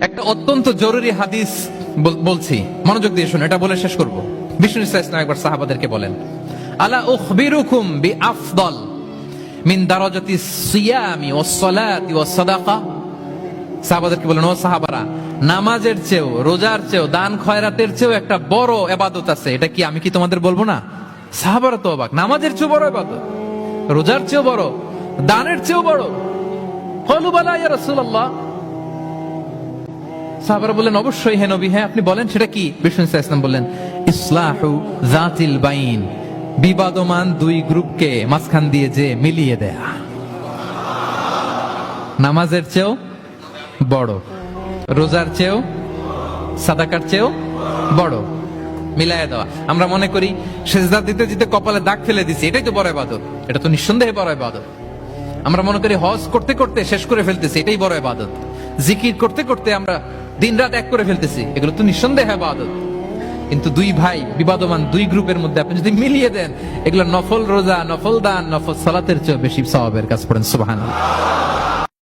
একটা অত্যন্ত জরুরি হাদিস বলছি, মনোযোগ দিয়ে শুনুন, এটা বলে শেষ করব। বিষ্ণু ইসলাম একবার সাহাবাদেরকে বলেন, আলা উখবিরুকুম বিআফদাল মিন দারাজাতি সিয়ামি ওয়াস সালাতি ওয়াস সাদাকা। সাহাবাদেরকে বলেন, ও সাহাবারা, নামাজের চেয়েও, রোজার চেয়েও, দান খয়রাতের চেয়েও একটা বড় ইবাদত আছে, এটা কি আমি কি তোমাদের বলবো না? সাহাবারা তো অবাক, নামাজের চেয়েও বড় ইবাদত, রোজার চেয়েও বড়, দানের চেয়েও বড়। ক্বালু বালা ইয়া রাসূলুল্লাহ। সাহাবারা বললেন, অবশ্যই হে নবী, হ্যাঁ আপনি বলেন সেটা কি? বিষ্ণু ইসলাম বললেন, ইসলাহু যাতিল বাইন, বিবাদমান দুই গ্রুপকে মাঝখান দিয়ে যে মিলিয়ে দেয়া। নামাজের চেয়েও বড়, রোজার চেয়েও, সাদাকার চেয়েও বড়, মিলাইয়া দেওয়া। আমরা মনে করি সেজদা দিতে দিতে কপালে দাগ ফেলে দিছি, এটাই তো বড় ইবাদত। এটা তো নিঃসন্দেহে বড় ইবাদত। আমরা মনে করি হজ করতে করতে শেষ করে ফেলতেছি, এটাই বড় ইবাদত। জিকির করতে করতে আমরা দিনরাত এক করে ফেলতেছি, এগুলো তো নিঃসন্দেহে ইবাদত। কিন্তু দুই ভাই, বিবাদমান দুই গ্রুপের মধ্যে আপনি যদি মিলিয়ে দেন, এগুলো নফল রোজা, নফল দান, নফল সালাতের চেয়ে বেশি সওয়াবের কাজ করেন। সুবহানাল্লাহ।